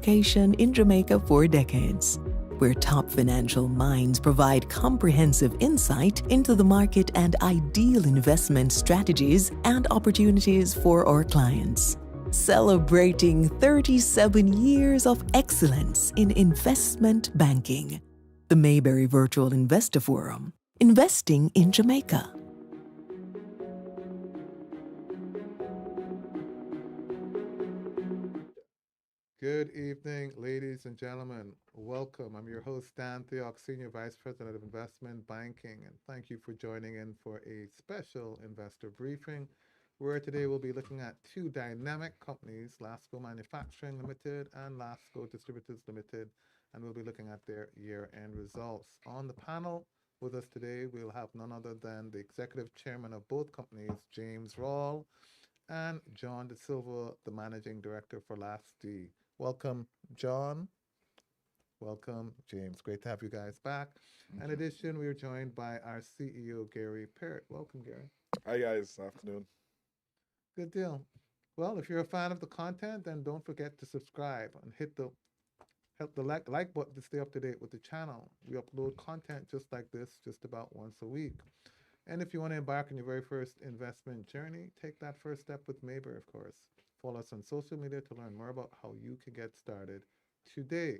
location in Jamaica for decades, where top financial minds provide comprehensive insight into the market and ideal investment strategies and opportunities for our clients. Celebrating 37 years of excellence in investment banking. The Mayberry Virtual Investor Forum, investing in Jamaica. Good evening, ladies and gentlemen. Welcome. I'm your host, Dan Theok, Senior Vice President of Investment Banking, and thank you for joining in for a special investor briefing, where today we'll be looking at two dynamic companies, Lasco Manufacturing Limited and Lasco Distributors Limited, and we'll be looking at their year-end results. On the panel with us today, we'll have none other than the Executive Chairman of both companies, James Rawle, and John De Silva, the Managing Director for LASD. Welcome, John. Welcome, James. Great to have you guys back. In addition, we are joined by our CEO, Gary Parrott. Welcome, Gary. Hi, guys. Afternoon. Good deal. Well, if you're a fan of the content, then don't forget to subscribe and hit the like button to stay up to date with the channel. We upload content just like this just about once a week. And if you want to embark on your very first investment journey, take that first step with Mayberry, of course. Follow us on social media to learn more about how you can get started today.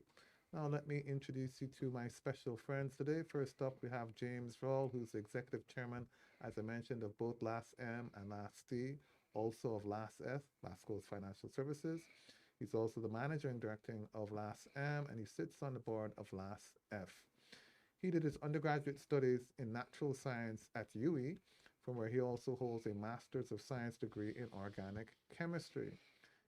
Now, let me introduce you to my special friends today. First up, we have James Rawle, who's the Executive Chairman, as I mentioned, of both LASM and LASD, also of LASF, Lasco's Financial Services. He's also the Managing Director of LASM, and he sits on the board of LASF. He did his undergraduate studies in natural science at UWI, from where he also holds a Master's of Science degree in organic chemistry.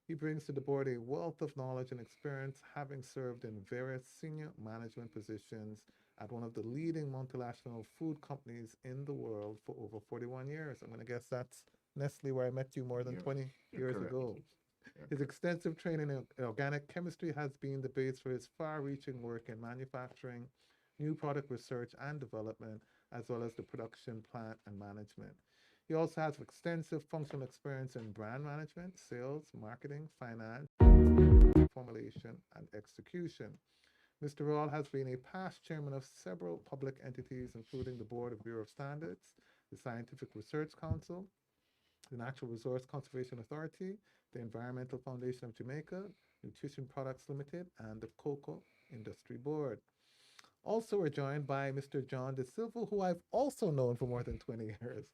He brings to the board a wealth of knowledge and experience, having served in various senior management positions at one of the leading multinational food companies in the world for over 41 years. I'm going to guess that's Nestle, where I met you more than 20 years ago. His extensive training in organic chemistry has been the base for his far-reaching work in manufacturing, new product research and development, as well as the production, plant, and management. He also has extensive functional experience in brand management, sales, marketing, finance, formulation, and execution. Mr. Rawle has been a past chairman of several public entities, including the Board of Bureau of Standards, the Scientific Research Council, the Natural Resource Conservation Authority, the Environmental Foundation of Jamaica, Nutrition Products Limited, and the Cocoa Industry Board. Also, we're joined by Mr. John De Silva, who I've also known for more than 20 years.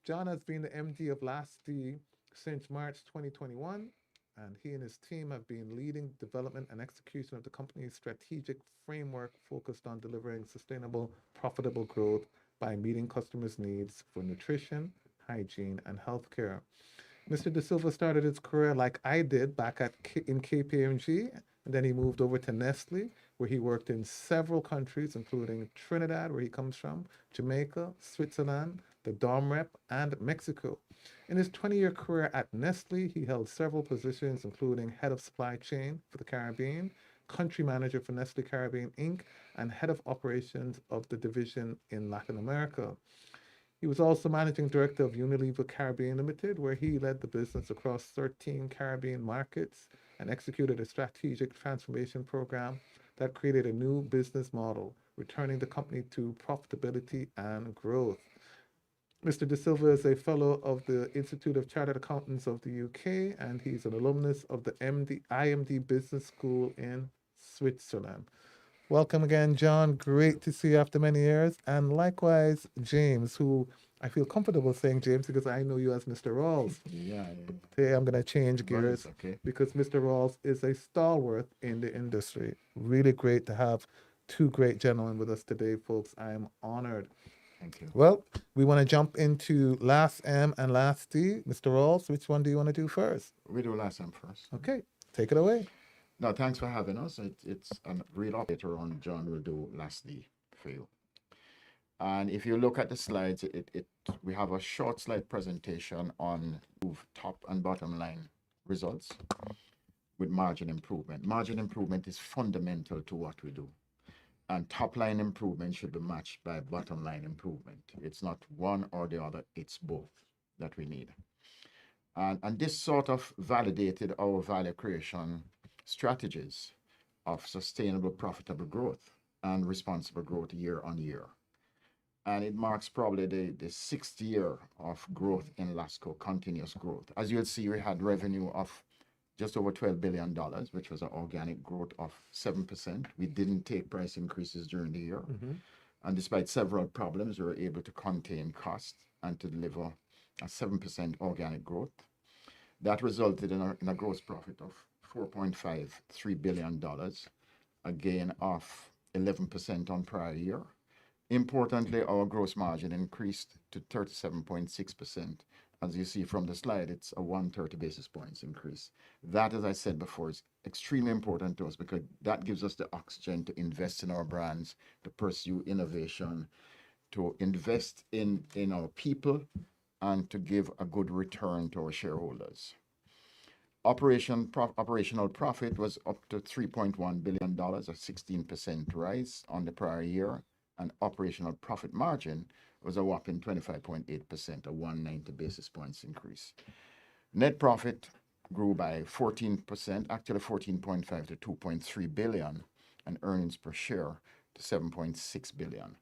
John has been the MD of LASD since March 2021, and he and his team have been leading development and execution of the company's strategic framework focused on delivering sustainable, profitable growth by meeting customers' needs for nutrition, hygiene, and healthcare. Mr. De Silva started his career like I did back in KPMG, and then he moved over to Nestle, where he worked in several countries, including Trinidad, where he comes from, Jamaica, Switzerland, the Dom Rep, and Mexico. In his 20-year career at Nestle, he held several positions, including head of supply chain for the Caribbean, country manager for Nestle Caribbean Inc., and head of operations of the division in Latin America. He was also managing director of Unilever Caribbean Limited, where he led the business across 13 Caribbean markets and executed a strategic transformation program that created a new business model, returning the company to profitability and growth. Mr. De Silva is a fellow of the Institute of Chartered Accountants of the UK, and he's an alumnus of the IMD Business School in Switzerland. Welcome again, John. Great to see you after many years. And likewise, James, who I feel comfortable saying James because I know you as Mr. Rawls. Yeah. Today I'm going to change gears okay. because Mr. Rawls is a stalwart in the industry. Really great to have two great gentlemen with us today, folks. I'm honored. Thank you. Well, we want to jump into LASM and LASD. Mr. Rawls, which one do you want to do first? We do LASM first. Okay, take it away. No, thanks for having us. It's a real up later on. John will do LASD for you. And if you look at the slides, we have a short slide presentation on top and bottom line results with margin improvement. Margin improvement is fundamental to what we do. And top line improvement should be matched by bottom line improvement. It's not one or the other, it's both that we need. And this sort of validated our value creation strategies of sustainable, profitable growth and responsible growth year on year. And it marks probably the sixth year of growth in Lasco, continuous growth. As you'll see, we had revenue of just over $12 billion, which was an organic growth of 7%. We didn't take price increases during the year. And despite several problems, we were able to contain costs and to deliver a 7% organic growth. That resulted in a gross profit of $4.53 billion, a gain of 11% on prior year. Importantly, our gross margin increased to 37.6%. As you see from the slide, it's a 130 basis points increase. That, as I said before, is extremely important to us because that gives us the oxygen to invest in our brands, to pursue innovation, to invest in our people, and to give a good return to our shareholders. Operational profit was up to $3.1 billion, a 16% rise on the prior year, and operational profit margin was a whopping 25.8%, a 190 basis points increase. Net profit grew by 14%, actually 14.5 to 2.3 billion, and earnings per share to 7.6 billion.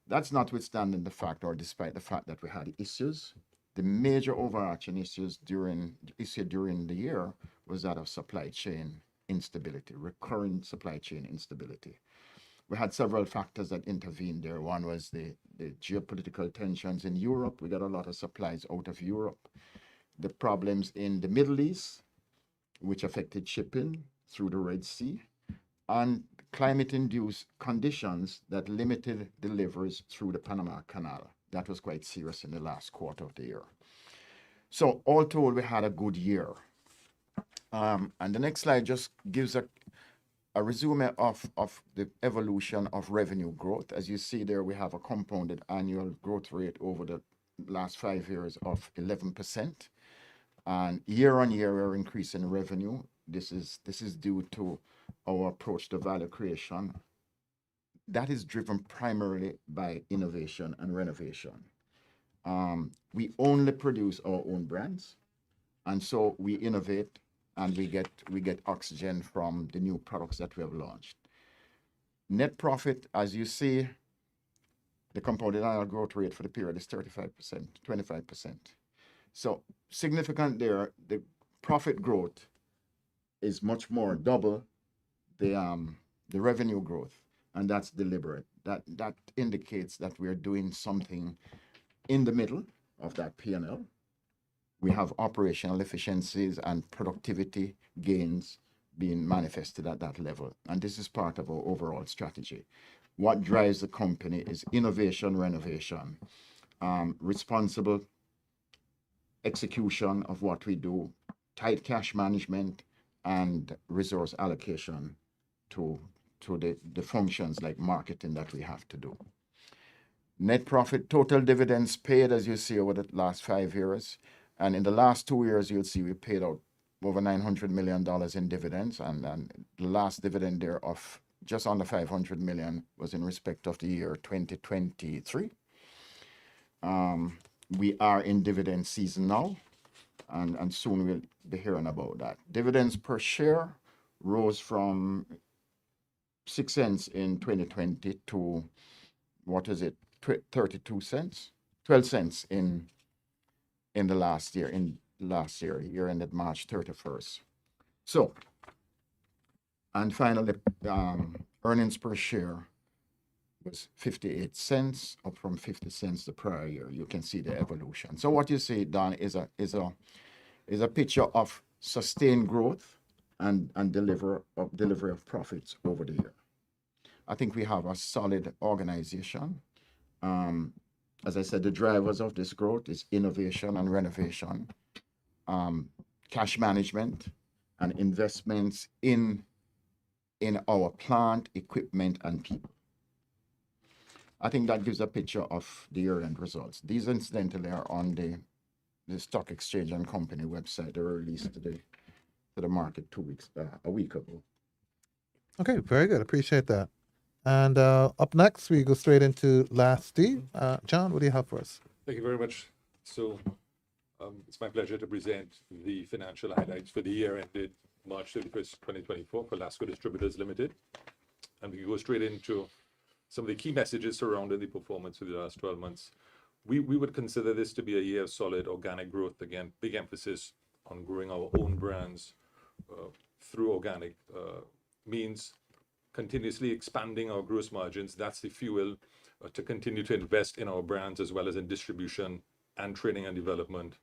That's notwithstanding the fact, or despite the fact that we had issues. The major overarching issue during the year was that of supply chain instability, recurring supply chain instability. We had several factors that intervened there. One was the geopolitical tensions in Europe. We got a lot of supplies out of Europe. The problems in the Middle East, which affected shipping through the Red Sea, and climate-induced conditions that limited deliveries through the Panama Canal. That was quite serious in the last quarter of the year. So all told, we had a good year. And the next slide just gives a resume of the evolution of revenue growth. As you see there, we have a compounded annual growth rate over the last 5 years of 11%. And year on year, we're increasing revenue. This is due to our approach to value creation. That is driven primarily by innovation and renovation. We only produce our own brands, and so we innovate and we get oxygen from the new products that we have launched. Net profit, as you see, the compounded annual growth rate for the period is 35%, 25%. So significant there. The profit growth is much more double the revenue growth, and that's deliberate. That indicates that we're doing something in the middle of that P&L. We have operational efficiencies and productivity gains being manifested at that level. And this is part of our overall strategy. What drives the company is innovation, renovation, responsible execution of what we do, tight cash management, and resource allocation to the functions like marketing that we have to do. Net profit, total dividends paid, as you see, over the last 5 years. And in the last 2 years, you'll see we paid out over $900 million in dividends. And the last dividend there of just under $500 million was in respect of the year 2023. We are in dividend season now, and soon we'll be hearing about that. Dividends per share rose from 6 cents in 2020 to, 32 cents, 12 cents in the last year, year ended March 31st. So, and finally, earnings per share was 58 cents, up from 50 cents the prior year. You can see the evolution. So what you see, Don, is a picture of sustained growth and delivery of profits over the year. I think we have a solid organization. As I said, the drivers of this growth is innovation and renovation, cash management, and investments in our plant, equipment, and people. I think that gives a picture of the year-end results. These incidentally are on the Stock Exchange and Company website. They were released to the market a week ago. Okay, very good. Appreciate that. And up next, we go straight into LASD. John, what do you have for us? Thank you very much. So it's my pleasure to present the financial highlights for the year ended March 31st, 2024 for Lasco Distributors Limited. And we go straight into some of the key messages surrounding the performance of the last 12 months. We would consider this to be a year of solid organic growth. Again, big emphasis on growing our own brands through organic means, continuously expanding our gross margins. That's the fuel to continue to invest in our brands as well as in distribution and training and development,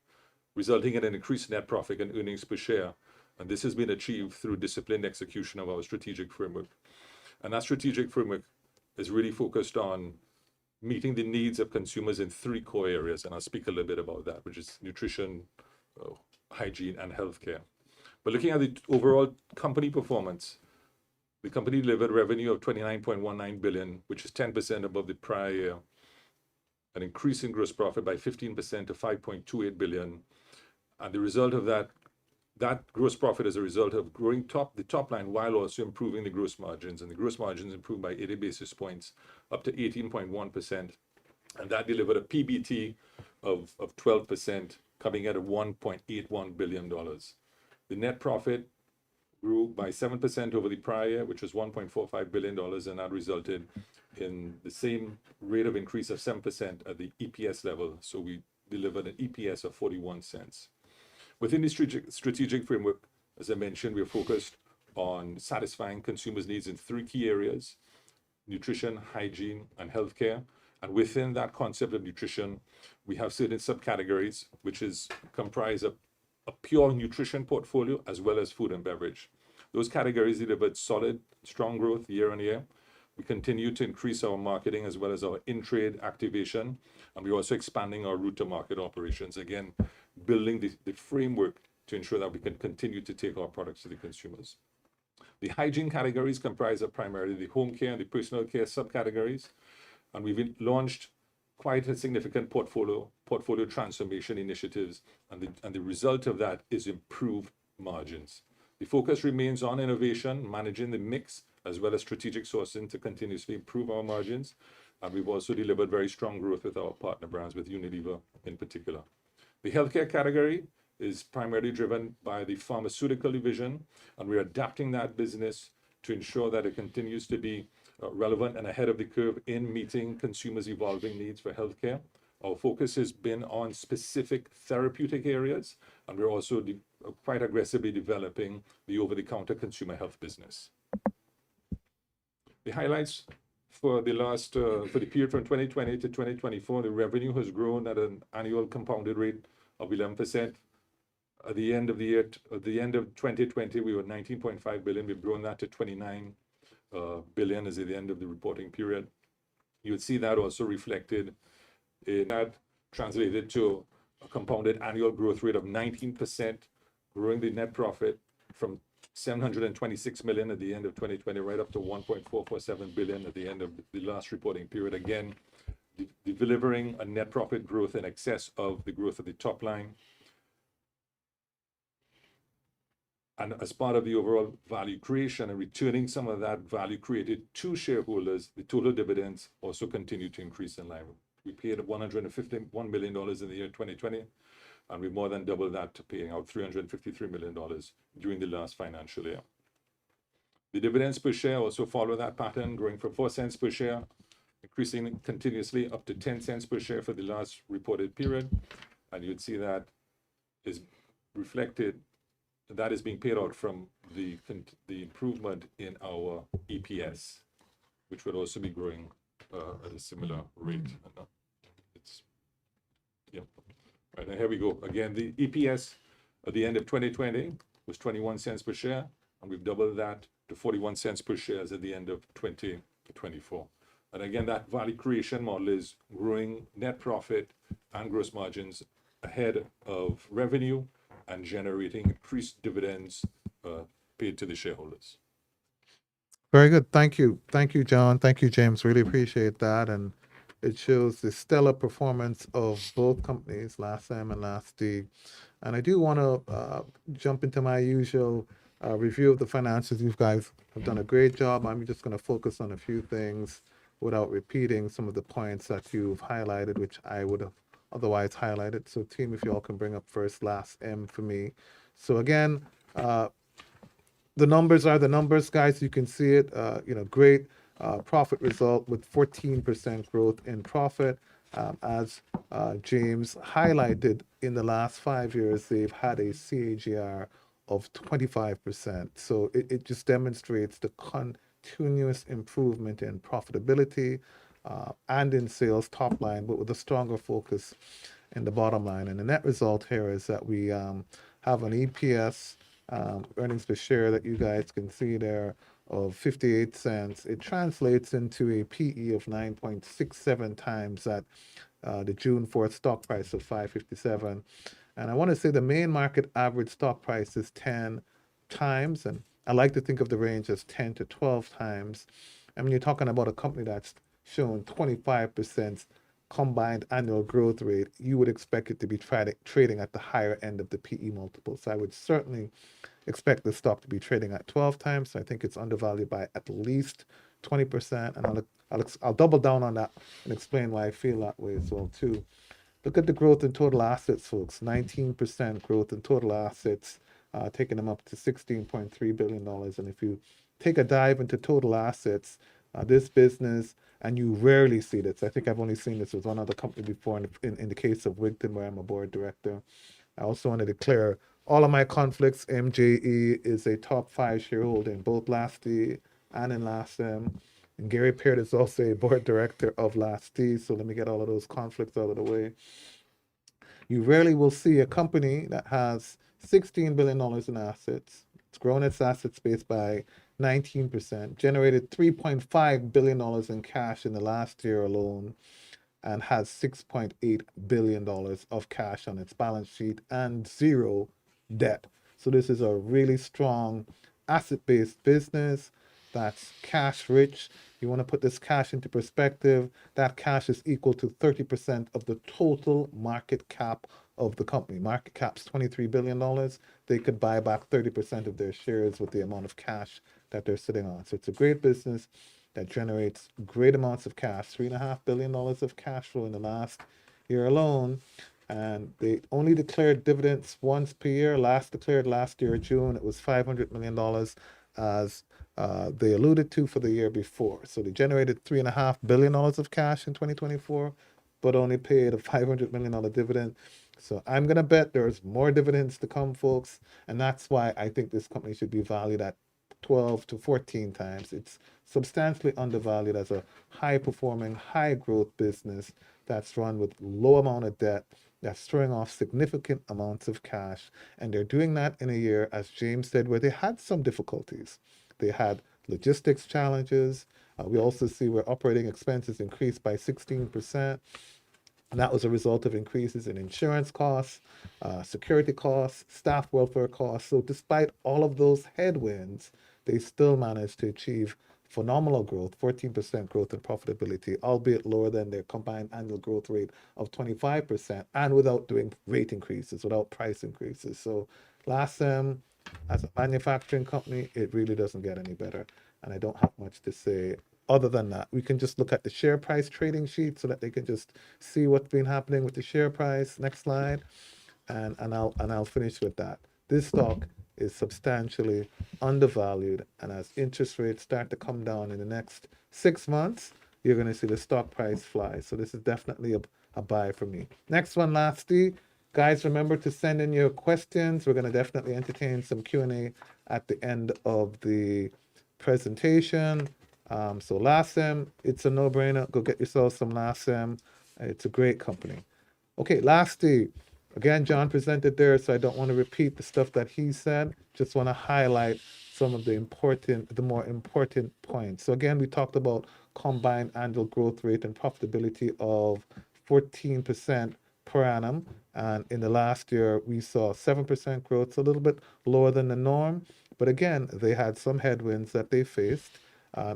resulting in an increased net profit and earnings per share. And this has been achieved through disciplined execution of our strategic framework. And that strategic framework is really focused on meeting the needs of consumers in three core areas. And I'll speak a little bit about that, which is nutrition, hygiene, and healthcare. But looking at the overall company performance, the company delivered revenue of 29.19 billion, which is 10% above the prior year, an increase in gross profit by 15% to 5.28 billion. And the result of that gross profit is a result of growing the top line while also improving the gross margins. And the gross margins improved by 80 basis points up to 18.1%. And that delivered a PBT of 12%, coming at $1.81 billion. The net profit grew by 7% over the prior year, which was $1.45 billion, and that resulted in the same rate of increase of 7% at the EPS level. So we delivered an EPS of 41 cents. Within the strategic framework, as I mentioned, we are focused on satisfying consumers' needs in three key areas: nutrition, hygiene, and healthcare. And within that concept of nutrition, we have certain subcategories, which is comprised of a pure nutrition portfolio as well as food and beverage. Those categories delivered solid, strong growth year on year. We continue to increase our marketing as well as our in-trade activation, and we're also expanding our route to market operations, again, building the framework to ensure that we can continue to take our products to the consumers. The hygiene categories comprise of primarily the home care and the personal care subcategories, and we've launched quite a significant portfolio transformation initiatives, and the result of that is improved margins. The focus remains on innovation, managing the mix, as well as strategic sourcing to continuously improve our margins. And we've also delivered very strong growth with our partner brands, with Unilever in particular. The healthcare category is primarily driven by the pharmaceutical division, and we're adapting that business to ensure that it continues to be relevant and ahead of the curve in meeting consumers' evolving needs for healthcare. Our focus has been on specific therapeutic areas, and we're also quite aggressively developing the over-the-counter consumer health business. The highlights for the period from 2020 to 2024, the revenue has grown at an annual compounded rate of 11%. At the end of 2020, we were 19.5 billion. We've grown that to 29 billion as at the end of the reporting period. You would see that also reflected in that translated to a compounded annual growth rate of 19%, growing the net profit from 726 million at the end of 2020 right up to 1.447 billion at the end of the last reporting period. Again, delivering a net profit growth in excess of the growth of the top line. And as part of the overall value creation and returning some of that value created to shareholders, the total dividends also continue to increase in line. We paid $151 million in the year 2020, and we more than doubled that to paying out $353 million during the last financial year. The dividends per share also follow that pattern, growing from 4 cents per share, increasing continuously up to 10 cents per share for the last reported period. And you'd see that is reflected, that is being paid out from the improvement in our EPS, which would also be growing at a similar rate. Right, and here we go. Again, the EPS at the end of 2020 was 21 cents per share, and we've doubled that to 41 cents per share as at the end of 2024. And again, that value creation model is growing net profit and gross margins ahead of revenue and generating increased dividends paid to the shareholders. Very good. Thank you. Thank you, John. Thank you, James. Really appreciate that. And it shows the stellar performance of both companies, LASM and LASD. And I do want to jump into my usual review of the finances. You guys have done a great job. I'm just going to focus on a few things without repeating some of the points that you've highlighted, which I would have otherwise highlighted. So team, if you all can bring up first LASM for me. So again, the numbers are the numbers, guys. You can see it. Great profit result with 14% growth in profit. As James highlighted, in the last 5 years, they've had a CAGR of 25%. So it just demonstrates the continuous improvement in profitability and in sales top line, but with a stronger focus in the bottom line. And the net result here is that we have an EPS, earnings per share, that you guys can see there, of 58 cents. It translates into a PE of 9.67 times at the June 4th stock price of 557. And I want to say the main market average stock price is 10 times. And I like to think of the range as 10 to 12 times. And when you're talking about a company that's shown 25% combined annual growth rate, you would expect it to be trading at the higher end of the PE multiple. So I would certainly expect the stock to be trading at 12 times. So I think it's undervalued by at least 20%. And I'll double down on that and explain why I feel that way as well too. Look at the growth in total assets, folks. 19% growth in total assets, taking them up to $16.3 billion. And if you take a dive into total assets, this business, and you rarely see this. I think I've only seen this with one other company before in the case of Wigton, where I'm a board director. I also want to declare all of my conflicts. MJE is a top 5 shareholder in both LASD and in LASM. And Gary Peart is also a board director of LASD. So let me get all of those conflicts out of the way. You rarely will see a company that has $16 billion in assets. It's grown its asset base by 19%, generated $3.5 billion in cash in the last year alone, and has $6.8 billion of cash on its balance sheet and zero debt. So this is a really strong asset-based business that's cash rich. You want to put this cash into perspective, that cash is equal to 30% of the total market cap of the company. Market cap's $23 billion. They could buy back 30% of their shares with the amount of cash that they're sitting on. So it's a great business that generates great amounts of cash, $3.5 billion of cash flow in the last year alone. And they only declared dividends once per year. Declared last year, June, it was $500 million, as they alluded to for the year before. So they generated $3.5 billion of cash in 2024, but only paid a $500 million dividend. So I'm going to bet there's more dividends to come, folks. And that's why I think this company should be valued at 12 to 14 times. It's substantially undervalued as a high-performing, high-growth business that's run with low amount of debt, that's throwing off significant amounts of cash. And they're doing that in a year, as James said, where they had some difficulties. They had logistics challenges. We also see where operating expenses increased by 16%. And that was a result of increases in insurance costs, security costs, staff welfare costs. So despite all of those headwinds, they still managed to achieve phenomenal growth, 14% growth in profitability, albeit lower than their combined annual growth rate of 25%, and without doing rate increases, without price increases. So LASM, as a manufacturing company, it really doesn't get any better. And I don't have much to say other than that. We can just look at the share price trading sheet so that they can just see what's been happening with the share price. Next slide. And I'll finish with that. This stock is substantially undervalued, and as interest rates start to come down in the next 6 months, you're going to see the stock price fly. So this is definitely a buy for me. Next one, lastly, guys, remember to send in your questions. We're going to definitely entertain some Q&A at the end of the presentation. So LASM, it's a no-brainer. Go get yourself some LASM. It's a great company. Okay, lastly, again, John presented there, so I don't want to repeat the stuff that he said. Just want to highlight some of the more important points. So again, we talked about combined annual growth rate and profitability of 14% per annum. And in the last year, we saw 7% growth, so a little bit lower than the norm. But again, they had some headwinds that they faced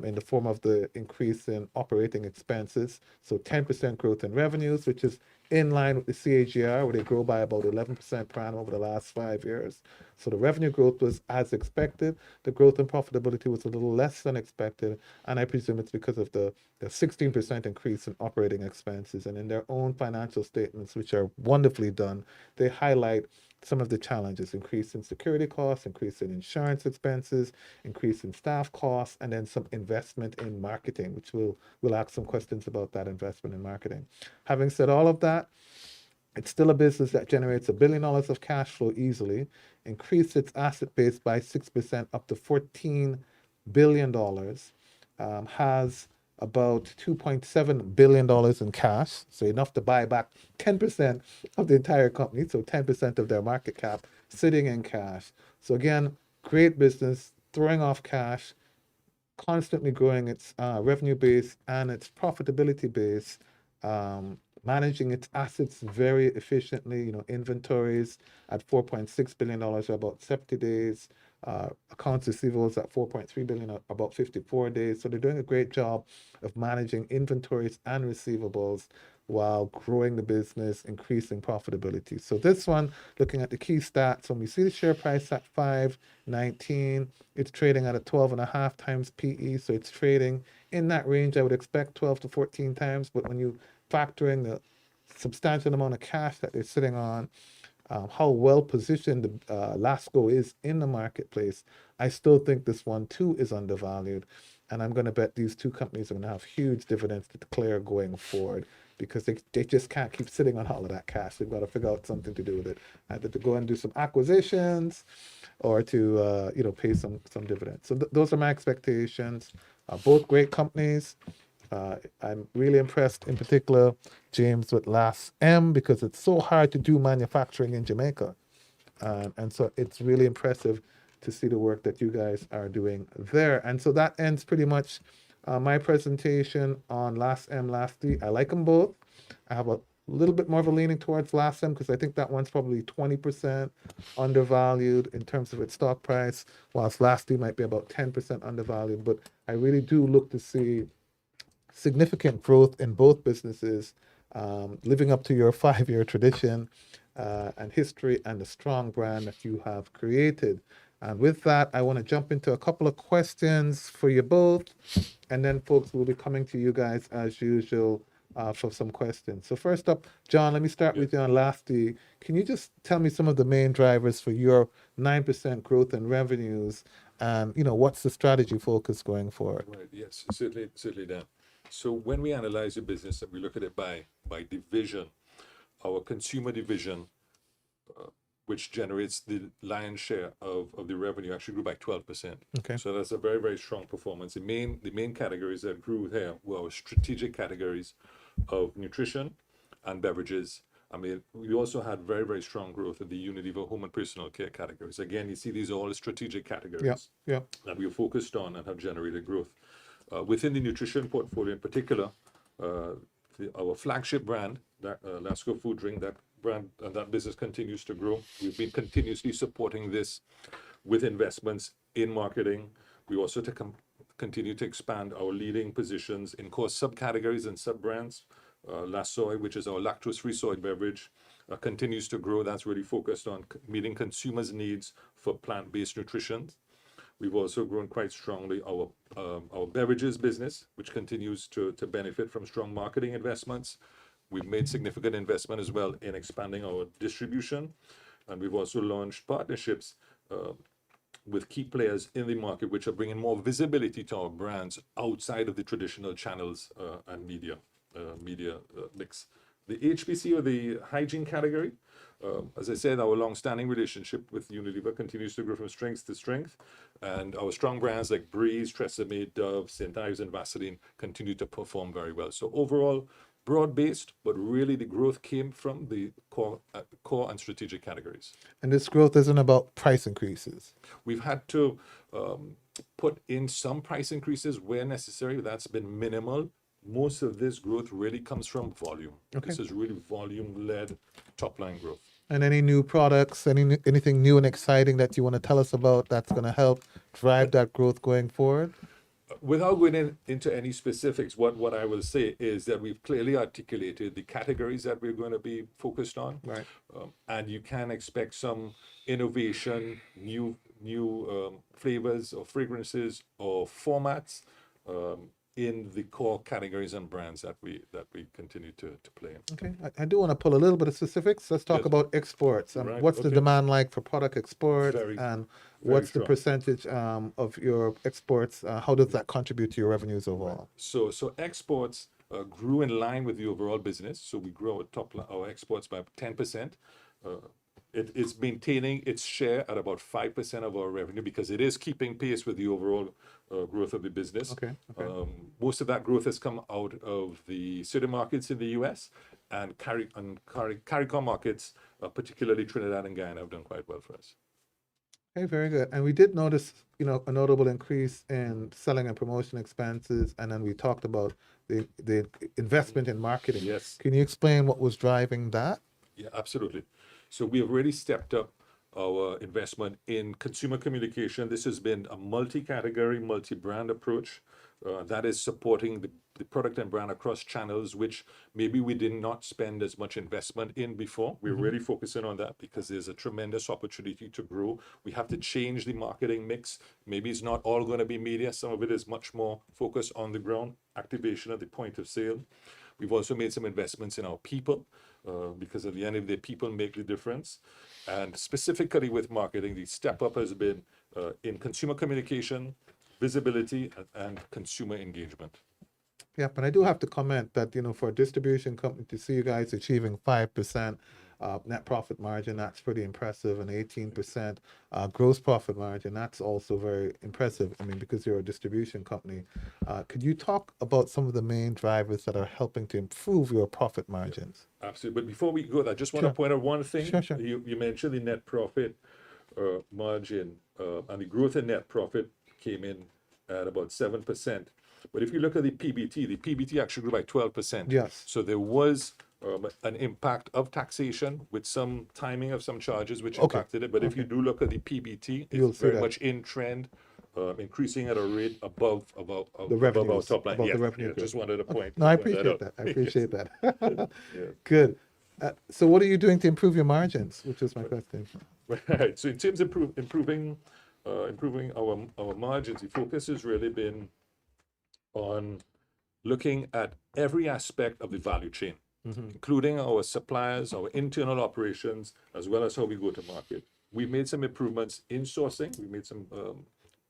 in the form of the increase in operating expenses. So 10% growth in revenues, which is in line with the CAGR, where they grow by about 11% per annum over the last 5 years. So the revenue growth was as expected. The growth in profitability was a little less than expected, and I presume it's because of the 16% increase in operating expenses. And in their own financial statements, which are wonderfully done, they highlight some of the challenges: increase in security costs, increase in insurance expenses, increase in staff costs, and then some investment in marketing, which we'll ask some questions about that investment in marketing. Having said all of that, it's still a business that generates $1 billion of cash flow easily, increased its asset base by 6% up to $14 billion, has about $2.7 billion in cash, so enough to buy back 10% of the entire company, so 10% of their market cap sitting in cash. So again, great business, throwing off cash, constantly growing its revenue base and its profitability base, managing its assets very efficiently. Inventories at $4.6 billion are about 70 days. Accounts receivables at $4.3 billion are about 54 days. So they're doing a great job of managing inventories and receivables while growing the business, increasing profitability. So this one, looking at the key stats, when we see the share price at $5.19, it's trading at a 12.5 times PE. So it's trading in that range. I would expect 12 to 14 times, but when you factor in the substantial amount of cash that they're sitting on, how well positioned Lasco is in the marketplace, I still think this one too is undervalued. And I'm going to bet these two companies are going to have huge dividends to declare going forward, because they just can't keep sitting on all of that cash. They've got to figure out something to do with it, either to go and do some acquisitions or to pay some dividends. So those are my expectations. Both great companies. I'm really impressed, in particular, James, with LASM, because it's so hard to do manufacturing in Jamaica. And so it's really impressive to see the work that you guys are doing there. And so that ends pretty much my presentation on LASM, LASD. I like them both. I have a little bit more of a leaning towards LASM because I think that one's probably 20% undervalued in terms of its stock price, whilst LASD might be about 10% undervalued. But I really do look to see significant growth in both businesses, living up to your 5-year tradition and history and the strong brand that you have created. And with that, I want to jump into a couple of questions for you both. And then, folks, we'll be coming to you guys as usual for some questions. So first up, John, let me start with you on LASD. Can you just tell me some of the main drivers for your 9% growth in revenues? And, what's the strategy focus going forward? Right, yes, certainly, Dan. So when we analyze the business and we look at it by division, our consumer division, which generates the lion's share of the revenue, actually grew by 12%. Okay. So that's a very, very strong performance. The main categories that grew here were our strategic categories of nutrition and beverages. I mean, we also had very, very strong growth in the Unilever home and personal care categories. Again, you see these are all strategic categories that we are focused on and have generated growth. Within the nutrition portfolio in particular, our flagship brand, Lasco Food Drink, that brand and that business continues to grow. We've been continuously supporting this with investments in marketing. We also continue to expand our leading positions in core subcategories and sub-brands. LaSoy, which is our lactose-free soy beverage, continues to grow. That's really focused on meeting consumers' needs for plant-based nutrition. We've also grown quite strongly our beverages business, which continues to benefit from strong marketing investments. We've made significant investment as well in expanding our distribution, and we've also launched partnerships with key players in the market, which are bringing more visibility to our brands outside of the traditional channels and media mix. The HPC, or the hygiene category, as I said, our long-standing relationship with Unilever continues to grow from strength to strength, and our strong brands like Breeze, Tresemme, Dove, St. Ives, and Vaseline continue to perform very well. So overall, broad-based, but really the growth came from the core and strategic categories. And this growth isn't about price increases. We've had to put in some price increases where necessary. That's been minimal. Most of this growth really comes from volume. Okay. This is really volume-led top-line growth. And any new products, anything new and exciting that you want to tell us about that's going to help drive that growth going forward? Without going into any specifics, what I will say is that we've clearly articulated the categories that we're going to be focused on. Right. And you can expect some innovation, new flavors or fragrances or formats in the core categories and brands that we continue to play in. Okay, I do want to pull a little bit of specifics. Let's talk Yes. about exports. Right, What's the okay. demand like for product exports, Very- and very what's the strong. percentage of your exports? How does that contribute to your revenues overall? So exports grew in line with the overall business. So we grew our exports by 10%. It's maintaining its share at about 5% of our revenue because it is keeping pace with the overall growth of the business. Okay. Most of that growth has come out of the certain markets in the U.S. and CARICOM markets, particularly Trinidad and Guyana, have done quite well for us. Okay, very good. And we did notice, a notable increase in selling and promotion expenses, and then we talked about the investment in marketing. Yes. Can you explain what was driving that? Yeah, absolutely. So we have really stepped up our investment in consumer communication. This has been a multi-category, multi-brand approach that is supporting the product and brand across channels, which maybe we did not spend as much investment in before. We're really focusing on that because there's a tremendous opportunity to grow. We have to change the marketing mix. Maybe it's not all going to be media. Some of it is much more focused on the ground, activation at the point of sale. We've also made some investments in our people because at the end of the day, people make the difference. And specifically with marketing, the step up has been in consumer communication, visibility, and consumer engagement. Yeah, but I do have to comment that, for a distribution company to see you guys achieving 5% net profit margin, that's pretty impressive, and 18% gross profit margin, that's also very impressive. I mean, because you're a distribution company. Could you talk about some of the main drivers that are helping to improve your profit margins? Absolutely. But before we go, I just want to point out one thing. Sure. You mentioned the net profit margin, and the growth in net profit came in at about 7%. But if you look at the PBT actually grew by 12%. Yes. So there was an impact of taxation with some timing of some charges which impacted it. But if you do look at the PBT, You'll it's see very that. much in trend, increasing at a rate above The our revenues, top line. above Yeah, the revenue yeah, growth. just wanted to point. No, I point appreciate out. that. I appreciate that. Yeah. Good. So what are you doing to improve your margins, which is my question? Right. So in terms of improving our margins, the focus has really been on looking at every aspect of the value chain, including our suppliers, our internal operations, as well as how we go to market. We've made some improvements in sourcing. We made some.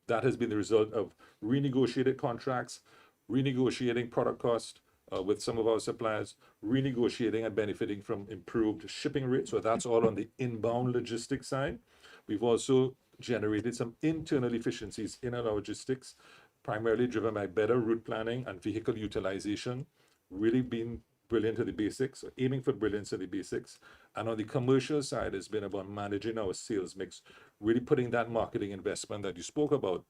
That has been the result of renegotiated contracts, renegotiating product cost with some of our suppliers, renegotiating and benefiting from improved shipping rates. So that's all on the inbound logistics side. We've also generated some internal efficiencies in our logistics, primarily driven by better route planning and vehicle utilization, really being brilliant to the basics, aiming for brilliance at the basics. And on the commercial side, it's been about managing our sales mix, really putting that marketing investment that you spoke about,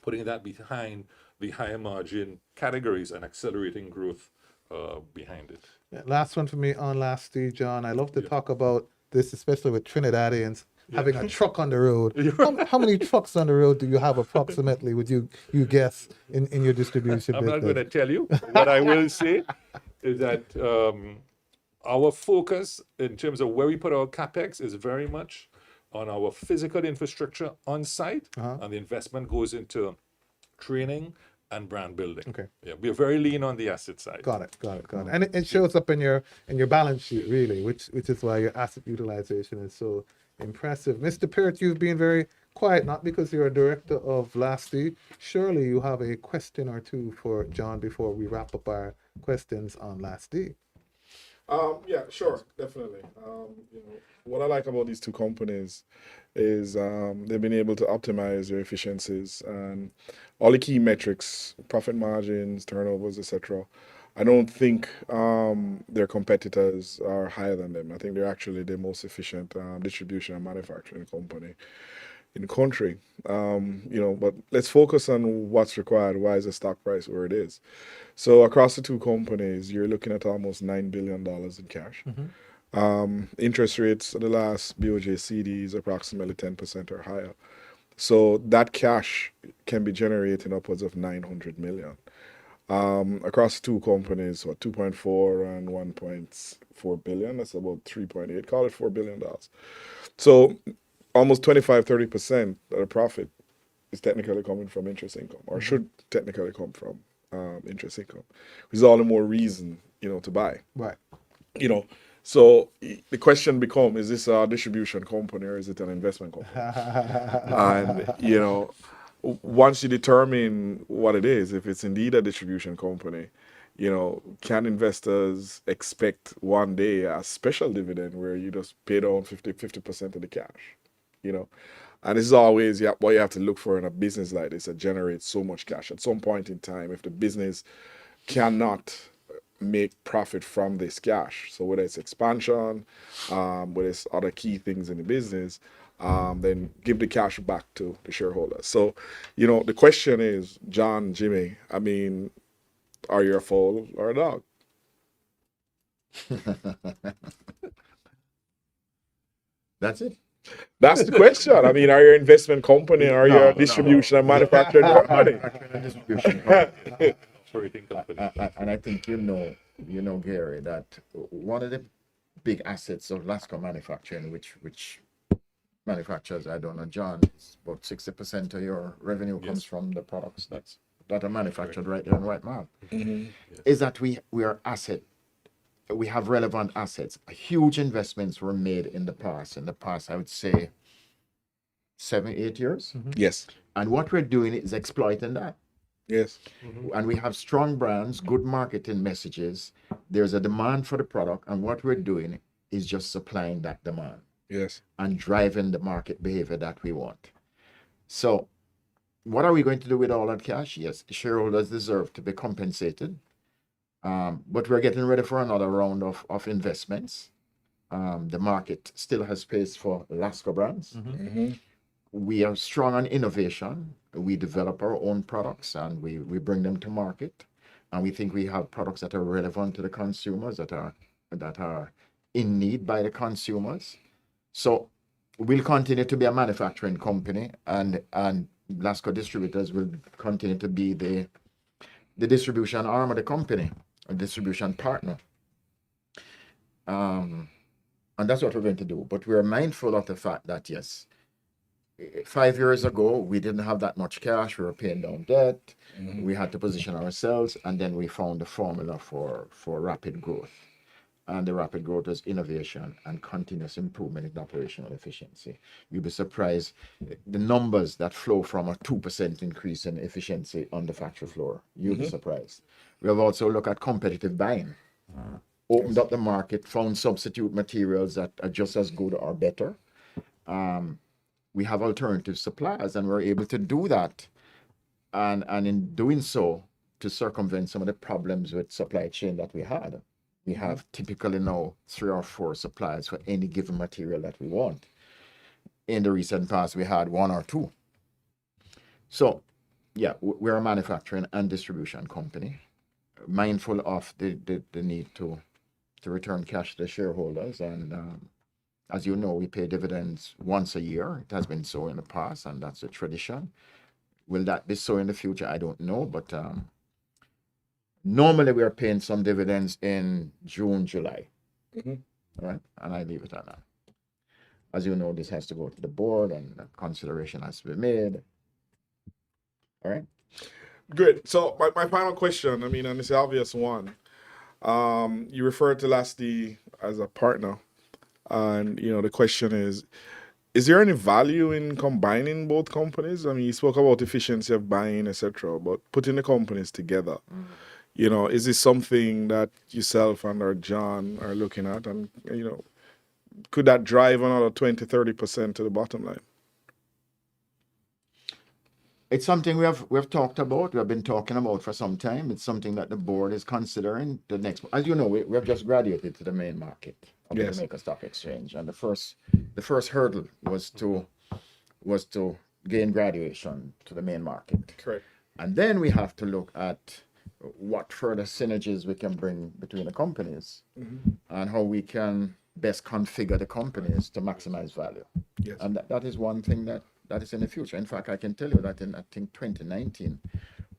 putting that behind the higher margin categories and accelerating growth behind it. Yeah, last one for me on LASD, John. I love to talk about this, especially with Trinidadians having a truck on the road. How many trucks on the road do you have approximately, would you guess, in your distribution I'm business? not going to tell you. What I will say is that our focus in terms of where we put our capex is very much on our physical infrastructure on site, and the investment goes into training and brand building. Okay. Yeah, we are very lean on the asset side. Got it. And it shows up in your balance sheet, really, which is why your asset utilization is so impressive. Mr. Peart, you've been very quiet, not because you're a director of LASD. Surely you have a question or two for John before we wrap up our questions on LASD. Yeah, sure, definitely. What I like about these two companies is they've been able to optimize their efficiencies and all the key metrics, profit margins, turnovers, etc. I don't think their competitors are higher than them. I think they're actually the most efficient distribution and manufacturing company in the country. But let's focus on what's required. Why is the stock price where it is? So across the two companies, you're looking at almost $9 billion in cash. Interest rates of the last BOJ CDs approximately 10% or higher. So that cash can be generating upwards of $900 million. Across two companies, 2.4 and 1.4 billion, that's about 3.8, call it $4 billion. So almost 25-30% of the profit is technically coming from interest income, or should technically come from interest income, which is all the more reason, to buy. Right. So the question becomes, is this a distribution company or is it an investment company? And, once you determine what it is, if it's indeed a distribution company, can investors expect one day a special dividend where you just pay down 50% of the cash? And this is always what you have to look for in a business like this that generates so much cash. At some point in time, if the business cannot make profit from this cash, so whether it's expansion, whether it's other key things in the business, then give the cash back to the shareholders. So, the question is, John, Jimmy, I mean, are you a fowl or a dog? That's it. That's the question. I mean, are you an investment company or are you a distribution and manufacturing company? Distribution company. Operating company. And I think Gary, that one of the big assets of Lasco Manufacturing, which manufacturers, I don't know, John, it's about 60% of your revenue comes from the products that are manufactured right there in White Mart, is that we are we have relevant assets. Huge investments were made in the past. In the past, I would say 7-8 years. Yes. And what we're doing is exploiting that. Yes. And we have strong brands, good marketing messages. There's a demand for the product, and what we're doing is just supplying that demand. Yes. And driving the market behavior that we want. So, what are we going to do with all that cash? Yes, shareholders deserve to be compensated. But we're getting ready for another round of investments. The market still has space for Lasco brands. We are strong on innovation. We develop our own products and we bring them to market. And we think we have products that are relevant to the consumers, that are in need by the consumers. So we'll continue to be a manufacturing company, and Lasco Distributors will continue to be the distribution arm of the company, a distribution partner. And that's what we're going to do. But we're mindful of the fact that, yes, 5 years ago, we didn't have that much cash. We were paying down debt. We had to position ourselves, and then we found the formula for rapid growth. And the rapid growth is innovation and continuous improvement in operational efficiency. You'll be surprised the numbers that flow from a 2% increase in efficiency on the factory floor. You'll be surprised. We have also looked at competitive buying, opened up the market, found substitute materials that are just as good or better. We have alternative suppliers, and we're able to do that. And in doing so, to circumvent some of the problems with supply chain that we had. We have typically now 3 or 4 suppliers for any given material that we want. In the recent past, we had 1 or 2. So, yeah, we're a manufacturing and distribution company, mindful of the need to return cash to the shareholders. And as you know, we pay dividends once a year. It has been so in the past, and that's a tradition. Will that be so in the future? I don't know, but normally we are paying some dividends in June, July. All right, and I leave it at that. As you know, this has to go to the board, and consideration has to be made. All right. Good. So my final question, I mean, and it's the obvious one. You referred to LASD as a partner, and the question is there any value in combining both companies? I mean, you spoke about efficiency of buying, etc., but putting the companies together. Is this something that yourself and or John are looking at? And, could that drive another 20-30% to the bottom line? It's something we have talked about. We have been talking about for some time. It's something that the board is considering. The next, as you know, we have just graduated to the main market of the Jamaica Stock Exchange, and the first hurdle was to gain graduation to the main market. Correct. And then we have to look at what further synergies we can bring between the companies and how we can best configure the companies to maximize value. Yes. And that is one thing that is in the future. In fact, I can tell you that in, I think, 2019,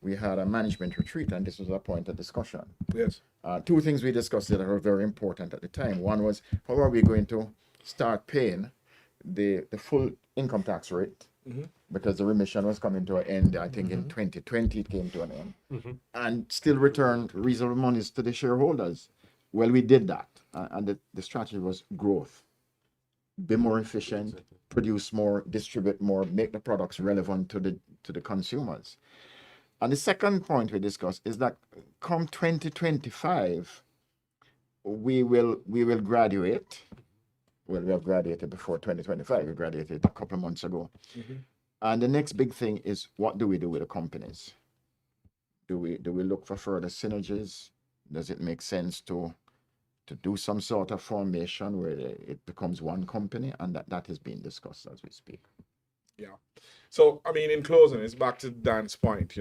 we had a management retreat, and this was a point of discussion. Yes. 2 things we discussed that were very important at the time. One was, how are we going to start paying the full income tax rate because the remission was coming to an end. I think in 2020 it came to an end, and still returned reasonable monies to the shareholders. Well, we did that, and the strategy was growth, be more efficient, produce more, distribute more, make the products relevant to the consumers. And the second point we discussed is that come 2025, we will graduate. Well, we have graduated before 2025. We graduated a couple of months ago. And the next big thing is, what do we do with the companies? Do we look for further synergies? Does it make sense to do some sort of formation where it becomes one company? And that is being discussed as we speak. Yeah. So, I mean, in closing, it's back to Dan's point,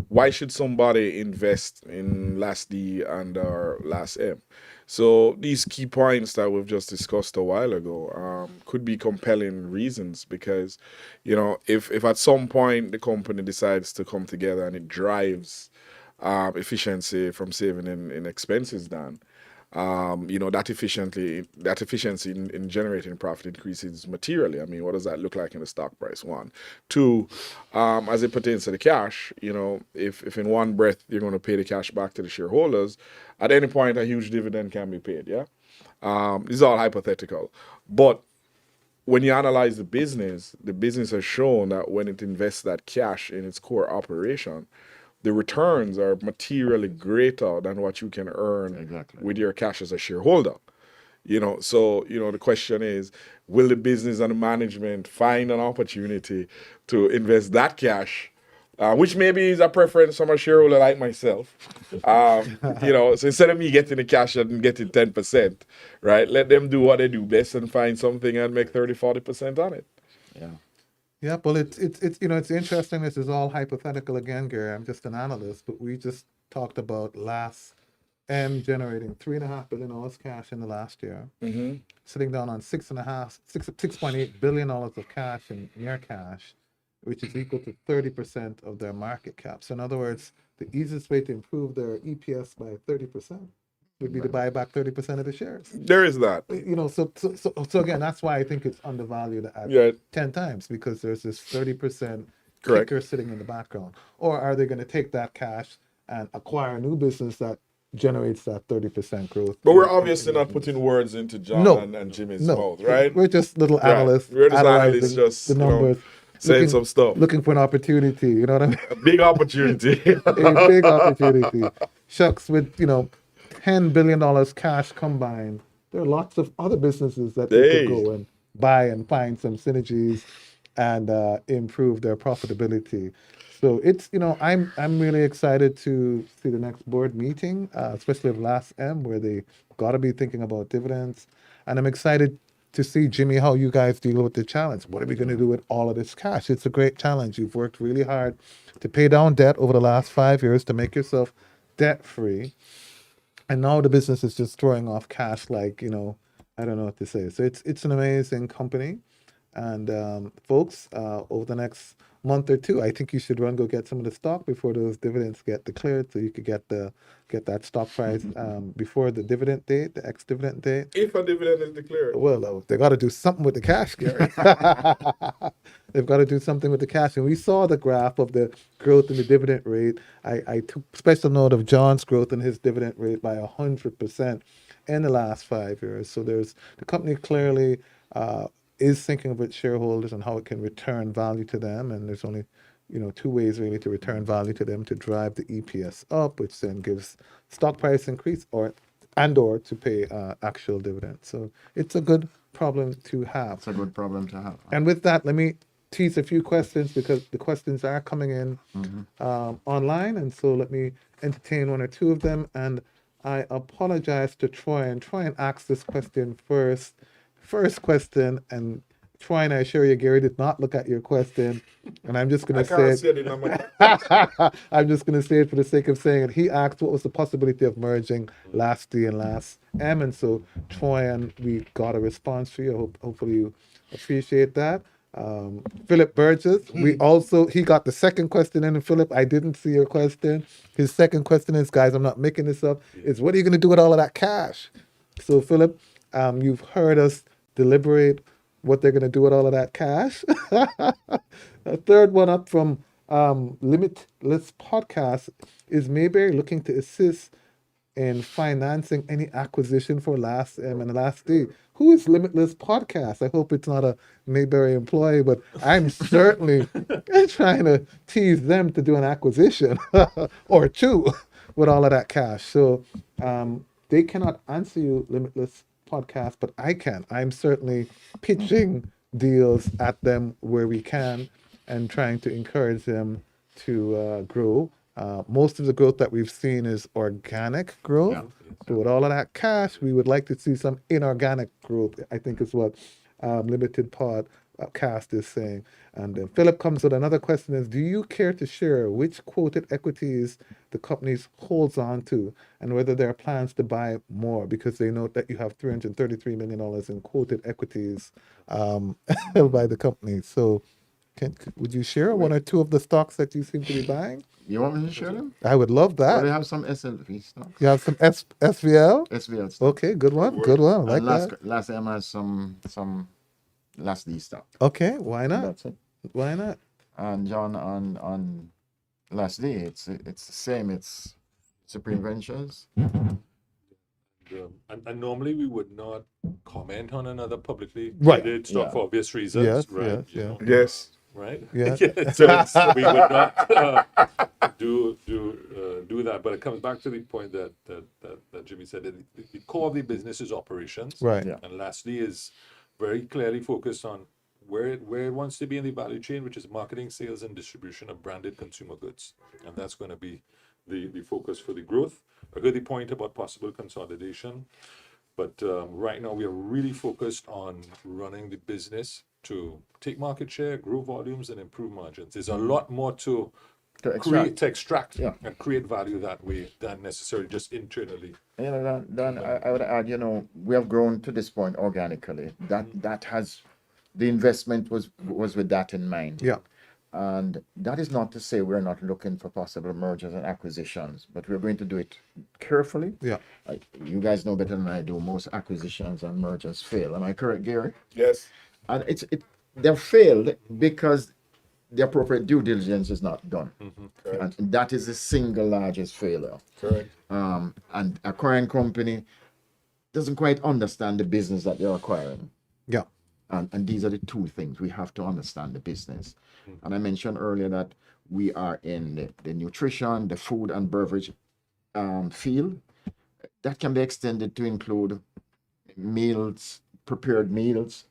why should somebody invest in LASD and or LASM? So these key points that we've just discussed a while ago could be compelling reasons because, if at some point the company decides to come together and it drives efficiency from saving in expenses, Dan, that efficiency in generating profit increases materially. I mean, what does that look like in the stock price? One, two, as it pertains to the cash, if in one breath you're going to pay the cash back to the shareholders, at any point a huge dividend can be paid. Yeah, this is all hypothetical, but when you analyze the business has shown that when it invests that cash in its core operation, the returns are materially greater than what you can earn with your cash as a shareholder. So the question is, will the business and the management find an opportunity to invest that cash, which maybe is a preference from a shareholder like myself. So instead of me getting the cash and getting 10%, right, let them do what they do best and find something and make 30-40% on it. Yeah. Yeah, well, it's it's interesting. This is all hypothetical again, Gary. I'm just an analyst, but we just talked about LASM generating $3.5 billion cash in the last year, sitting down on $6.8 billion of cash in near cash, which is equal to 30% of their market cap. So in other words, the easiest way to improve their EPS by 30% would be to buy back 30% of the shares. There is that. So again, that's why I think it's undervalued at 10 times, because there's this 30% kicker sitting in the background. Or are they going to take that cash and acquire a new business that generates that 30% growth? But we're obviously not putting words into John and Jimmy's mouth, right? We're just little analysts. We're just analysts, just the numbers. Saying some stuff. Looking for an opportunity, you know what I mean? A big opportunity. A big opportunity. Shucks, with, $10 billion cash combined, there are lots of other businesses that they could go and buy and find some synergies and improve their profitability. So it's, I'm really excited to see the next board meeting, especially of LASM, where they got to be thinking about dividends. And I'm excited to see, Jimmy, how you guys deal with the challenge. What are we going to do with all of this cash? It's a great challenge. You've worked really hard to pay down debt over the last 5 years to make yourself debt-free. And now the business is just throwing off cash like, I don't know what to say. So it's an amazing company. And folks, over the next month or two, I think you should go get some of the stock before those dividends get declared, so you could get that stock price before the dividend date, the ex-dividend date. If a dividend is declared. Well, they got to do something with the cash, Gary. They've got to do something with the cash. And we saw the graph of the growth in the dividend rate. I took special note of John's growth in his dividend rate by 100% in the last 5 years. So the company clearly is thinking of its shareholders and how it can return value to them. And there's only, two ways really to return value to them: to drive the EPS up, which then gives stock price increase, or to pay actual dividends. So it's a good problem to have. It's a good problem to have. And with that, let me tease a few questions, because the questions are coming in online. And so let me entertain one or two of them. And I apologize to Troy and ask this question first. First question, and Troy, and I assure you, Gary did not look at your question, and I'm just going to say it. I'm just going to say it for the sake of saying it. He asked what was the possibility of merging LASD and LASM, and so Troy, and we got a response for you. Hopefully you appreciate that. Philip Burgess, he got the second question in. And Philip, I didn't see your question. His second question is, guys, I'm not making this up, is what are you going to do with all of that cash? So Philip, you've heard us deliberate what they're going to do with all of that cash. A third one up from Limitless Podcast is Mayberry looking to assist in financing any acquisition for LASM and LASD. Who is Limitless Podcast? I hope it's not a Mayberry employee, but I'm certainly trying to tease them to do an acquisition or two with all of that cash. So they cannot answer you, Limitless Podcast, but I can. I'm certainly pitching deals at them where we can and trying to encourage them to grow. Most of the growth that we've seen is organic growth. Yeah. So with all of that cash, we would like to see some inorganic growth, I think is what Limited Podcast is saying. And then Philip comes with another question is, do you care to share which quoted equities the companies holds on to and whether there are plans to buy more? Because they note that you have $333 million in quoted equities held by the company. So would you share one or two of the stocks that you seem to be buying? You want me to share them? I would love Well, they that. have some SLV stocks. You have some SVL? SVL stocks. Okay, good one. Good one. I like And that. LASM has some LASD stock. Okay, why not? That's it. Why not? And John, on LASD, it's the same. It's Supreme Ventures. And normally we would not comment on another publicly Right. traded stock Yeah. for obvious reasons, Yes, right? yes, You yeah. know, Yes. right? Yeah. So we would not do that. But it comes back to the point that Jimmy said that the core of the business is operations, Right. Yeah. and lastly is very clearly focused on where it wants to be in the value chain, which is marketing, sales, and distribution of branded consumer goods, and that's going to be the focus for the growth. I heard the point about possible consolidation, but right now we are really focused on running the business to take market share, grow volumes, and improve margins. There's a lot more to extract Yeah. and create value that way than necessarily just internally. You know, Dan, I would add, we have grown to this point organically. That has, the investment was with that in mind. Yeah. And that is not to say we're not looking for possible mergers and acquisitions, but we're going to do it carefully. Yeah. You guys know better than I do. Most acquisitions and mergers fail. Am I correct, Gary? Yes. And they're failed because the appropriate due diligence is not done. Correct. And that is the single largest failure. Correct. And acquiring company doesn't quite understand the business that they're acquiring. Yeah. And these are the two things. We have to understand the business. And I mentioned earlier that we are in the nutrition, the food and beverage field. That can be extended to include meals, prepared meals,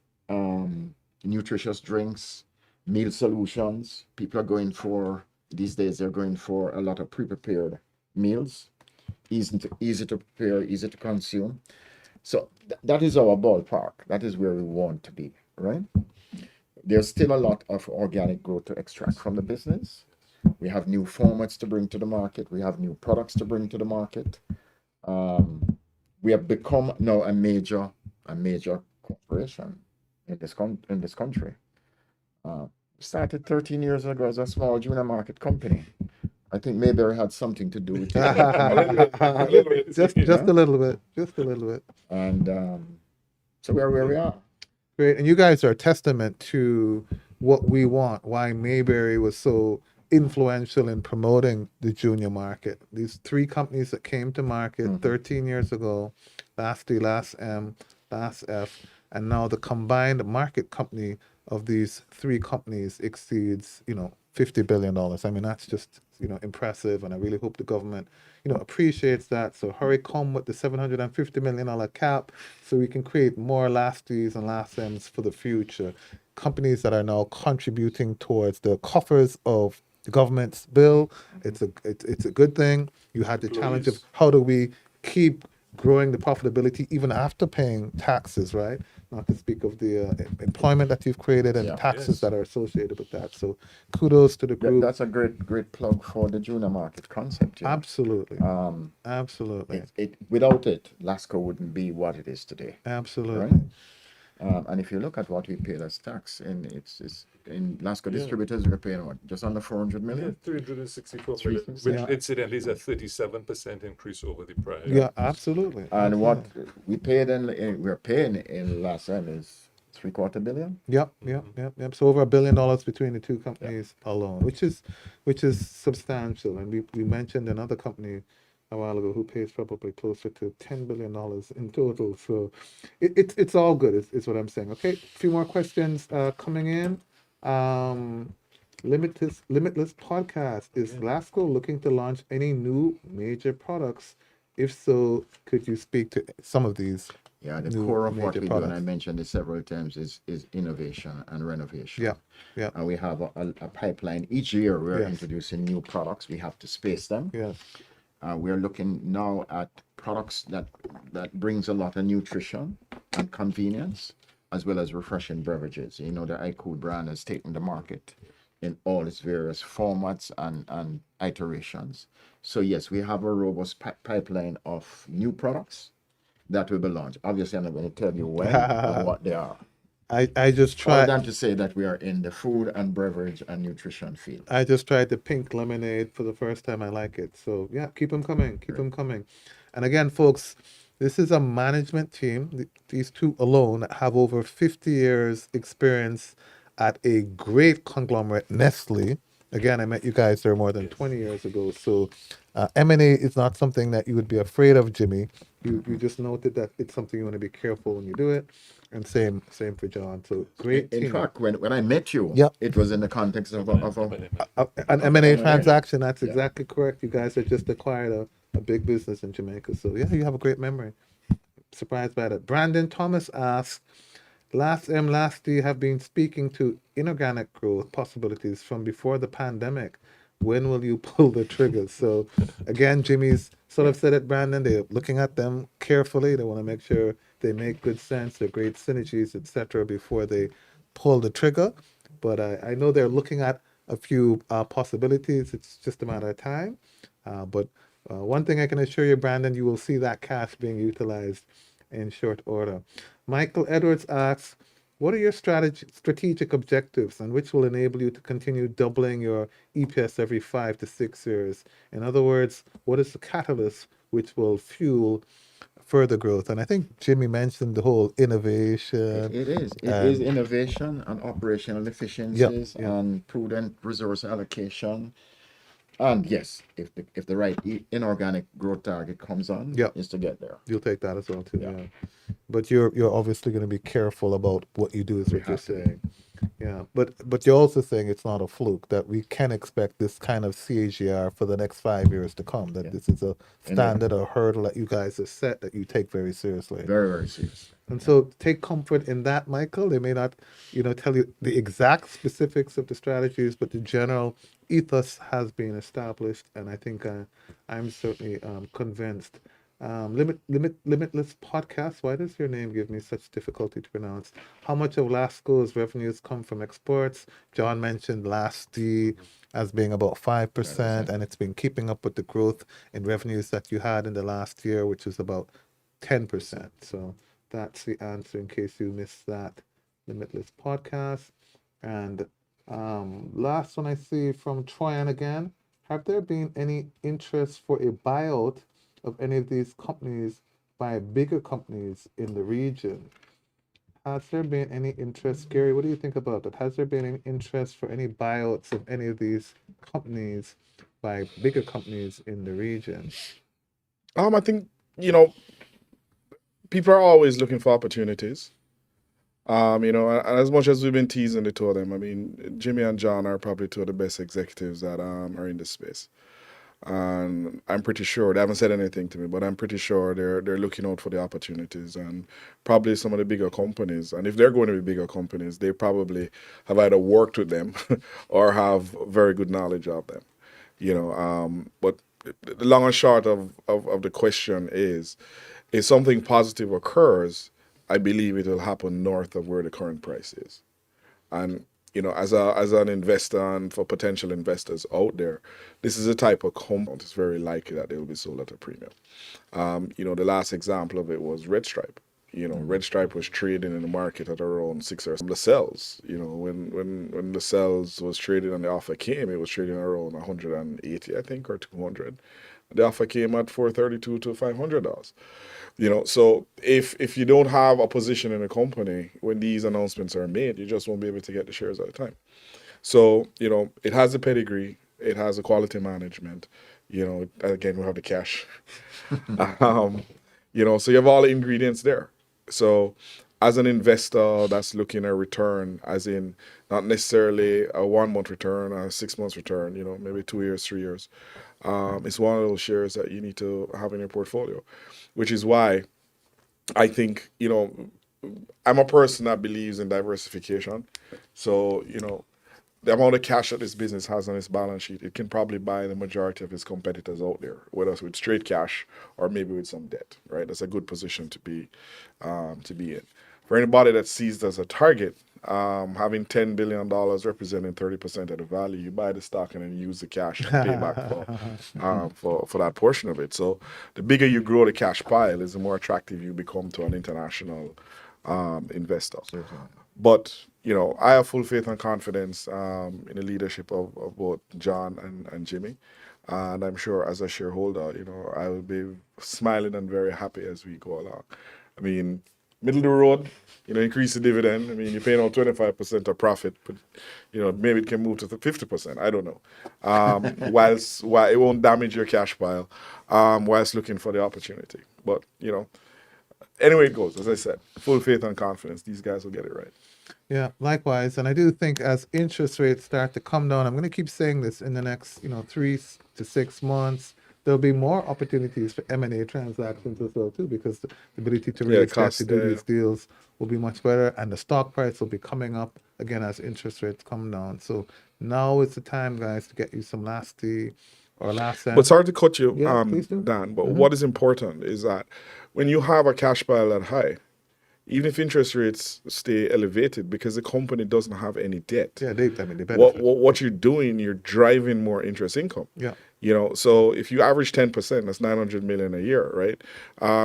nutritious drinks, meal solutions. People are going for, these days, they're going for a lot of pre-prepared meals. Easy to prepare, easy to consume. So that is our ballpark. That is where we want to be, right? There's still a lot of organic growth to extract from the business. We have new formats to bring to the market. We have new products to bring to the market. We have become now a major corporation in this country. Started 13 years ago as a small junior market company. I think Mayberry had something to do with it. Just a little bit. Just a little bit. And so we're where we are. Great. And you guys are a testament to what we want, why Mayberry was so influential in promoting the junior market. These three companies that came to market 13 years ago, LASD, LASM, LASF, and now the combined market company of these three companies exceeds, $50 billion. I mean, that's just, impressive. And I really hope the government, appreciates that. So hurry come with the $750 million cap so we can create more LASDs and LASMs for the future. Companies that are now contributing towards the coffers of the government's bill. It's a good thing. You had the challenge of how do we keep growing the profitability even after paying taxes, right? Not to speak of the employment that you've created and the taxes that are associated with that. So kudos to the group. That's a great plug for the junior market concept. Absolutely. Absolutely. Without it, Lasco wouldn't be what it is today. Absolutely. Right? And if you look at what we paid as tax, it's in Lasco Distributors, we're paying what, just under 400 million? 364 million, which incidentally is a 37% increase over the prior. Yeah, absolutely. And what we paid we're paying in LASM is 3/4 billion. Yep. So over $1 billion between the two companies alone, which is substantial. And we mentioned another company a while ago who pays probably closer to $10 billion in total. So it's all good, is what I'm saying. Okay, a few more questions coming in. Limitless podcast. Is Lasco looking to launch any new major products? If so, could you speak to some of these? Yeah, the New core of what major we do, and I products. mentioned it several times, is innovation and renovation. Yeah. And we have a pipeline. Each year we're Yes. introducing new products. We have to space them. Yes. We're looking now at products that brings a lot of nutrition and convenience, as well as refreshing beverages. You know, the iCool brand has taken the market in all its various formats and iterations. So yes, we have a robust pipeline of new products that will be launched. Obviously, I'm not going to tell you when and what they are. I just Other tried. than to say that we are in the food and beverage and nutrition field. I just tried the pink lemonade for the first time. I like it. So yeah, keep them coming. Keep them coming. And again, folks, this is a management team. These two alone have over 50 years experience at a great conglomerate, Nestle. Again, I met you guys there more than 20 years ago. So M&A is not something that you would be afraid of, Jimmy. You just noted that it's something you want to be careful when you do it. And same for John. So great In team. fact, when I met you, Yep. it was in the context of An M&A M&A. transaction. That's exactly correct. You guys had just acquired a big business in Jamaica. So yeah, you have a great memory. Surprised by that. Brandon Thomas asks, LASM, LASD have been speaking to inorganic growth possibilities from before the pandemic. When will you pull the trigger? So again, Jimmy's sort of said it, Brandon. They're looking at them carefully. They want to make sure they make good sense, they're great synergies, etc., before they pull the trigger. But I know they're looking at a few possibilities. It's just a matter of time. But one thing I can assure you, Brandon, you will see that cash being utilized in short order. Michael Edwards asks, what are your strategic objectives and which will enable you to continue doubling your EPS every 5 to 6 years? In other words, what is the catalyst which will fuel further growth? And I think Jimmy mentioned the whole innovation. It is innovation and operational efficiencies and prudent resource allocation. And yes, if the right inorganic growth target comes on, is to get there. You'll take that as well too. Yeah. But you're obviously going to be careful about what you do, is what you're saying. Yeah, but you're also saying it's not a fluke, that we can expect this kind of CAGR for the next 5 years to come, that this is a standard or hurdle that you guys have set that you take very seriously. Very, very seriously. And so take comfort in that, Michael. They may not, tell you the exact specifics of the strategies, but the general ethos has been established, and I think I'm certainly convinced. Limitless podcast. Why does your name give me such difficulty to pronounce? How much of Lasco's revenues come from exports? John mentioned LASD as being about 5%, and it's been keeping up with the growth in revenues that you had in the last year, which was about 10%. So that's the answer in case you missed that. Limitless podcast. And last one I see from Troyan again. Have there been any interest for a buyout of any of these companies by bigger companies in the region? Has there been any interest? Gary, what do you think about that? Has there been any interest for any buyouts of any of these companies by bigger companies in the region? I think, people are always looking for opportunities. And as much as we've been teasing the two of them, I mean, Jimmy and John are probably two of the best executives that are in this space. And I'm pretty sure, they haven't said anything to me, but I'm pretty sure they're looking out for the opportunities, and probably some of the bigger companies. And if they're going to be bigger companies, they probably have either worked with them or have very good knowledge of them. But the long and short of the question is, if something positive occurs, I believe it will happen north of where the current price is. And as an investor and for potential investors out there, this is a type of company it's very likely that they will be sold at a premium. The last example of it was Red Stripe. Red Stripe was trading in the market at around 6 or 7. Lascelles, when Lascelles was trading and the offer came, it was trading around 180, I think, or 200. The offer came at $432 to $500. So if you don't have a position in a company when these announcements are made, you just won't be able to get the shares at the time. So, it has a pedigree, it has a quality management, again, we have the cash. um, so you have all the ingredients there. So as an investor that's looking at return, as in not necessarily a 1 month return or a 6 months return, maybe 2 years, 3 years, it's one of those shares that you need to have in your portfolio, which is why I think, I'm a person that believes in diversification. So, the amount of cash that this business has on its balance sheet, it can probably buy the majority of its competitors out there, whether it's with straight cash or maybe with some debt, right? That's a good position to be in. For anybody that sees it as a target, having $10 billion representing 30% of the value, you buy the stock and then use the cash and pay back for that portion of it. So the bigger you grow the cash pile is the more attractive you become to an international investor. Certainly. But, I have full faith and confidence in the leadership of both John and Jimmy. And I'm sure as a shareholder, I will be smiling and very happy as we go along. I mean, middle of the road, increase the dividend. I mean, you're paying out 25% of profit, but, maybe it can move to 50%. I don't know. While it won't damage your cash pile, whilst looking for the opportunity. But, anyway it goes, as I said, full faith and confidence. These guys will get it right. Yeah, likewise. And I do think as interest rates start to come down, I'm going to keep saying this in the next, 3 to 6 months, there'll be more opportunities for M&A transactions as well too, because the ability to really start to do these deals will be much better, and the stock price will be coming up again as interest rates come down. So now is the time, guys, to get you some LASD or LASM. But sorry to cut you, please do. Dan, but what is important is that when you have a cash pile that high, even if interest rates stay elevated, because the company doesn't have any debt. Yeah, they benefit. What you're doing, you're driving more interest income. Yeah. So if you average 10%, that's 900 million a year, right?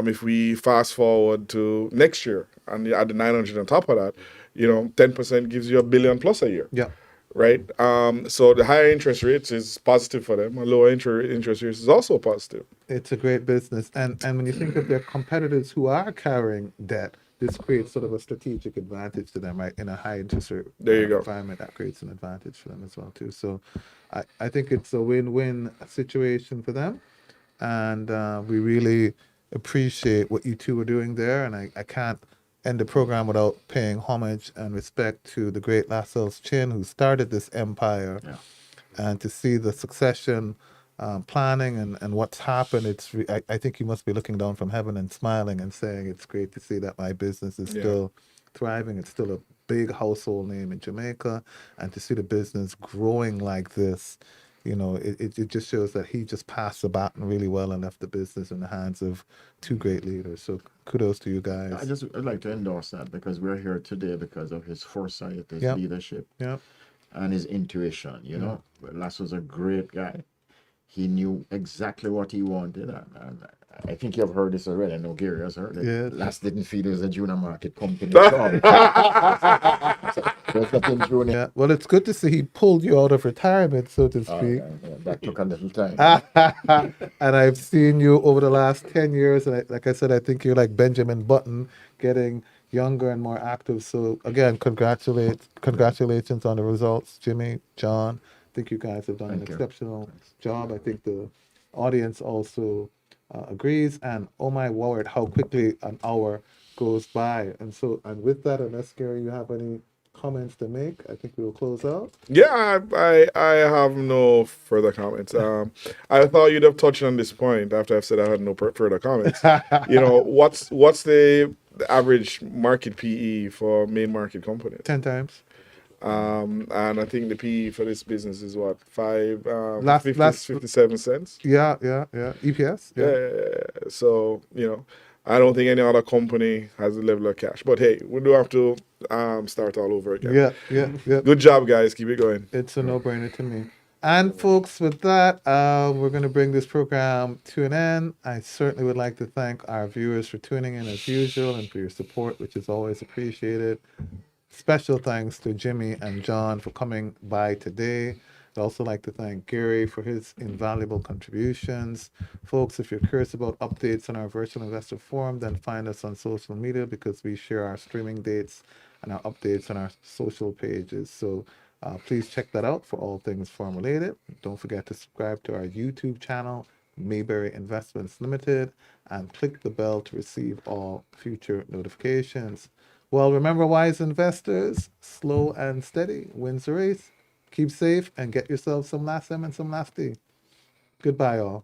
If we fast forward to next year and you add the 900 on top of that, 10% gives you $1 billion plus a year. Yeah. Right. So the higher interest rates is positive for them. A lower interest rates is also positive. It's a great business. And when you think of their competitors who are carrying debt, this creates sort of a strategic advantage to them, right? In a high interest rate environment, that creates an advantage for them as well too. So I think it's a win-win situation for them. And we really appreciate what you two are doing there. And I can't end the program without paying homage and respect to the great Lascelles Chin, who started this empire. Yeah. And to see the succession planning and what's happened, I think you must be looking down from heaven and smiling and saying it's great to see that my business is still thriving. It's still a big household name in Jamaica, and to see the business growing like this, it just shows that he just passed the baton really well and left the business in the hands of two great leaders. So kudos to you guys. I'd like to endorse that, because we're here today because of his foresight, his leadership, and his intuition. Lasco's a great guy. He knew exactly what he wanted, and I think you've heard this already. I know Gary has heard it. Yeah. Las didn't feel it was a junior market company. Yeah. Well, it's good to see he pulled you out of retirement, so to speak. That took a little time. And I've seen you over the last 10 years, and like I said, I think you're like Benjamin Button, getting younger and more active. So again, congratulations on the results, Jimmy, John. I think you guys have done an exceptional job. I think the audience also agrees. And oh my word, how quickly an hour goes by. And with that, unless Gary, you have any comments to make, I think we will close out. Yeah, I have no further comments. I thought you'd have touched on this point after I've said I had no further comments. What's the average market PE for main market companies? 10 times. And I think the PE for this business is what, 57 cents? Yeah. EPS? Yeah. So, I don't think any other company has the level of cash. But hey, we do have to start all over again. Yeah. Good job, guys. Keep it going. It's a no-brainer to me. And folks, with that, we're going to bring this program to an end. I certainly would like to thank our viewers for tuning in as usual and for your support, which is always appreciated. Special thanks to Jimmy and John for coming by today. I'd also like to thank Gary for his invaluable contributions. Folks, if you're curious about updates on our virtual investor forum, then find us on social media because we share our streaming dates and our updates on our social pages. So please check that out for all things forum related. Don't forget to subscribe to our YouTube channel, Mayberry Investments Limited, and click the bell to receive all future notifications. Well, remember, wise investors, slow and steady wins the race. Keep safe and get yourself some LASM and some LASD. Goodbye, all.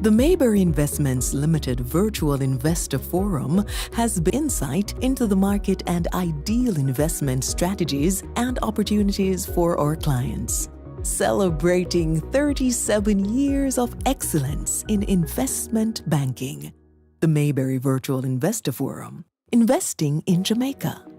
The Mayberry Investments Limited Virtual Investor Forum has been insight into the market and ideal investment strategies and opportunities for our clients. Celebrating 37 years of excellence in investment banking. The Mayberry Virtual Investor Forum, investing in Jamaica.